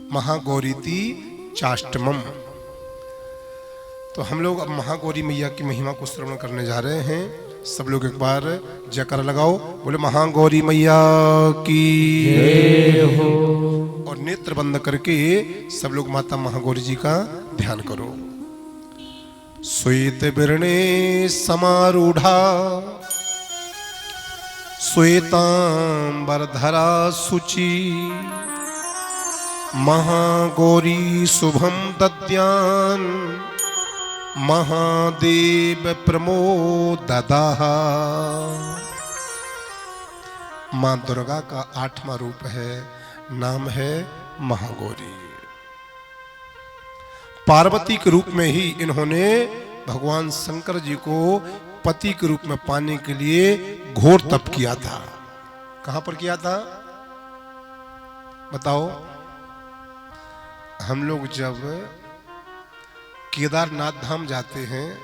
महागौरीति चाष्टमम। तो हम लोग अब महागौरी मैया की महिमा को श्रवण करने जा रहे हैं। सब लोग एक बार जयकारा लगाओ, बोले महागौरी मैया की जय हो। और नेत्र बंद करके सब लोग माता महागौरी जी का ध्यान करो। श्वेत बिरणे समारूढ़ा श्वेतांबरधरा शुचि महागौरी शुभम दद्यान महादेव प्रमोददाः। मां दुर्गा का 8वां रूप है, नाम है महागौरी। पार्वती के रूप में ही इन्होंने भगवान शंकर जी को पति के रूप में पाने के लिए घोर तप किया था। कहां पर किया था बताओ? हम लोग जब केदारनाथ धाम जाते हैं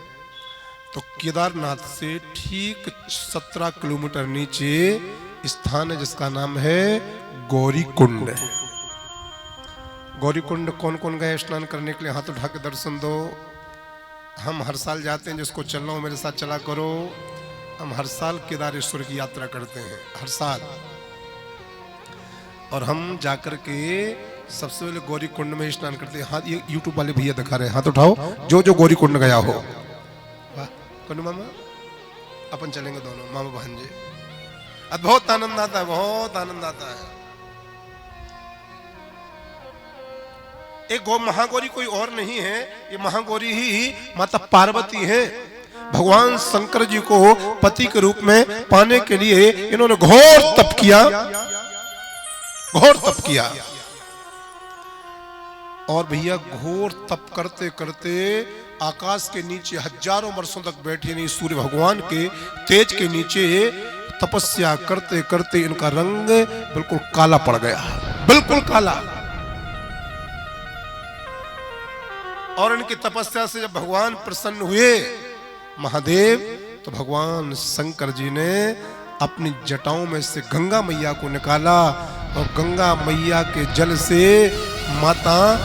तो केदारनाथ से ठीक 17 किलोमीटर नीचे स्थान है जिसका नाम है गौरी कुंड। गौरी कुंड कौन कौन गए स्नान करने के लिए? हाथ उठा के दर्शन दो। हम हर साल जाते हैं, जिसको चलना हो मेरे साथ चला करो। हम हर साल केदारेश्वर की यात्रा करते हैं, हर साल। और हम जाकर के सबसे पहले गौरी कुंड में स्नान करते हैं। हाथ, ये यूट्यूब वाले भैया दिखा रहे हैं, हाथ उठाओ जो जो गौरी कुंड गया हो। वाह कुंड मामा, अपन चलेंगे दोनों मामा भांजे। बहुत आनंद आता है, बहुत आनंद आता है। एक महागौरी कोई और नहीं है, ये महागौरी ही माता पार्वती है। भगवान शंकर जी को पति के रूप में पाने के लिए इन्होंने घोर तप किया, घोर तप किया। और भैया घोर तप करते करते आकाश के नीचे हजारों वर्षों तक बैठे नहीं, सूर्य भगवान के तेज के नीचे तपस्या करते करते इनका रंग बिल्कुल काला पड़ गया, बिल्कुल काला। और इनकी तपस्या से जब भगवान प्रसन्न हुए महादेव, तो भगवान शंकर जी ने अपनी जटाओं में से गंगा मैया को निकाला और गंगा मैया के जल से माता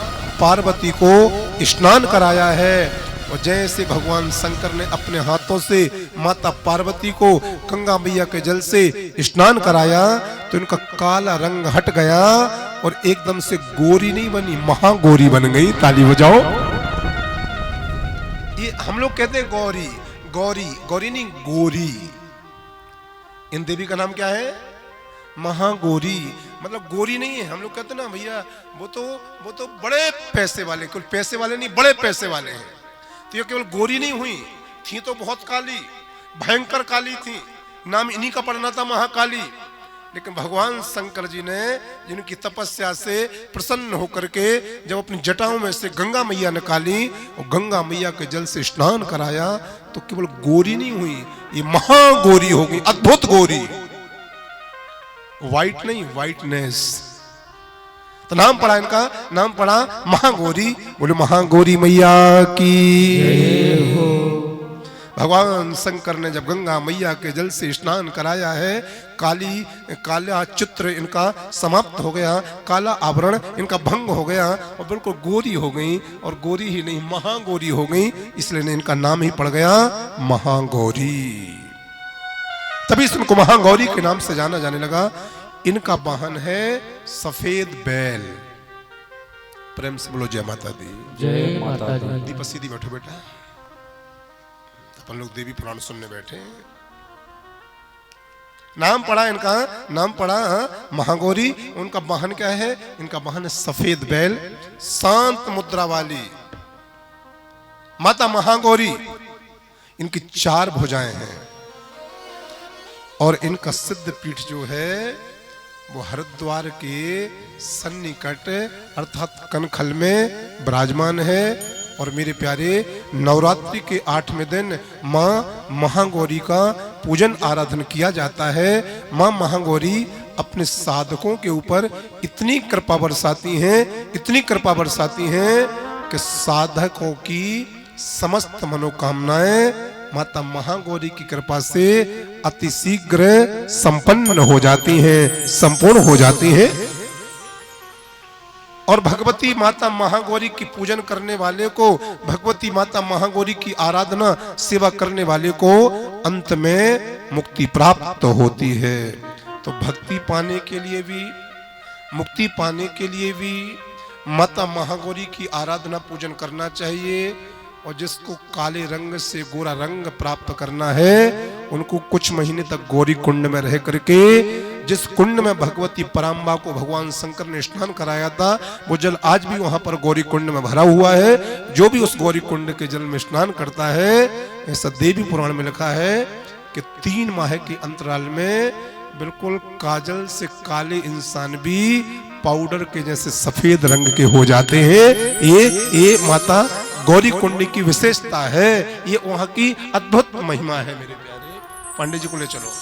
पार्वती को स्नान कराया है। और जैसे भगवान शंकर ने अपने हाथों से माता पार्वती को गंगा मैया के जल से स्नान कराया तो इनका काला रंग हट गया और एकदम से गोरी नहीं बनी, महागौरी बन गई। ताली बजाओ। ये हम लोग कहते हैं गौरी, गौरी, गौरी नहीं गोरी। इन देवी का नाम क्या है? महागौरी। मतलब गोरी नहीं है। हम लोग कहते हैं ना भैया वो तो बड़े पैसे वाले, कुल पैसे वाले नहीं, बड़े पैसे वाले हैं। तो ये केवल गोरी नहीं हुई, थी तो बहुत काली, भयंकर काली थी। नाम इन्हीं का पड़ना था महाकाली। लेकिन भगवान शंकर जी ने जिनकी तपस्या से प्रसन्न होकर के जब अपनी जटाओं में से गंगा मैया निकाली और गंगा मैया के जल से स्नान कराया तो केवल गोरी नहीं हुई, ये महागौरी हो गई, अद्भुत गौरी। वाइट नहीं, वाइटनेस। तो नाम पड़ा इनका, नाम पड़ा महागौरी। बोले महागौरी मैया की जय हो। भगवान शंकर ने जब गंगा मैया के जल से स्नान कराया है, काला चित्र इनका समाप्त हो गया, काला आवरण इनका भंग हो गया और बिल्कुल गोरी हो गई। और गोरी ही नहीं, महागौरी हो गई, इसलिए इनका नाम ही पड़ गया महागौरी। तभी इनको महागौरी के नाम से जाना जाने लगा। इनका वाहन है सफेद बैल। प्रेम से बोलो जय माता दी। जय माता दी। दीपा सीधी बैठो बेटा, अपन लोग देवी पुराण सुनने बैठे। नाम पड़ा इनका, नाम पड़ा महागौरी। उनका वाहन क्या है? इनका वाहन है सफेद बैल, शांत मुद्रा वाली माता महागौरी। इनकी 4 भुजाएं हैं और इनका सिद्ध पीठ जो है वो हरिद्वार के सन्निकट अर्थात कनखल में विराजमान है। और मेरे प्यारे नवरात्रि के 8वें दिन मां महागौरी का पूजन आराधन किया जाता है। मां महागौरी अपने साधकों के ऊपर इतनी कृपा बरसाती हैं, इतनी कृपा बरसाती हैं कि साधकों की समस्त मनोकामनाएं माता महागौरी की कृपा से अति शीघ्र संपन्न हो जाती हैं, संपूर्ण हो जाती हैं। और भगवती माता महागौरी की पूजन करने वाले को, भगवती माता महागौरी की आराधना सेवा करने वाले को अंत में मुक्ति प्राप्त होती है। तो भक्ति पाने के लिए भी, मुक्ति पाने के लिए भी माता महागौरी की आराधना पूजन करना चाहिए। और जिसको काले रंग से गोरा रंग प्राप्त करना है, उनको कुछ महीने तक गौरी कुंड में रह करके, जिस कुंड में भगवती पराम्बा को भगवान शंकर ने स्नान कराया था, वो जल आज भी वहां पर गौरी कुंड में भरा हुआ है। जो भी उस गौरी कुंड के जल में स्नान करता है, ऐसा देवी पुराण में लिखा है कि 3 माह के अंतराल में बिल्कुल काजल से काले इंसान भी पाउडर के जैसे सफेद रंग के हो जाते हैं। ये माता गौरी कुंड की विशेषता है, ये वहां की अद्भुत महिमा है। मेरे प्यारे पंडित जी को ले चलो।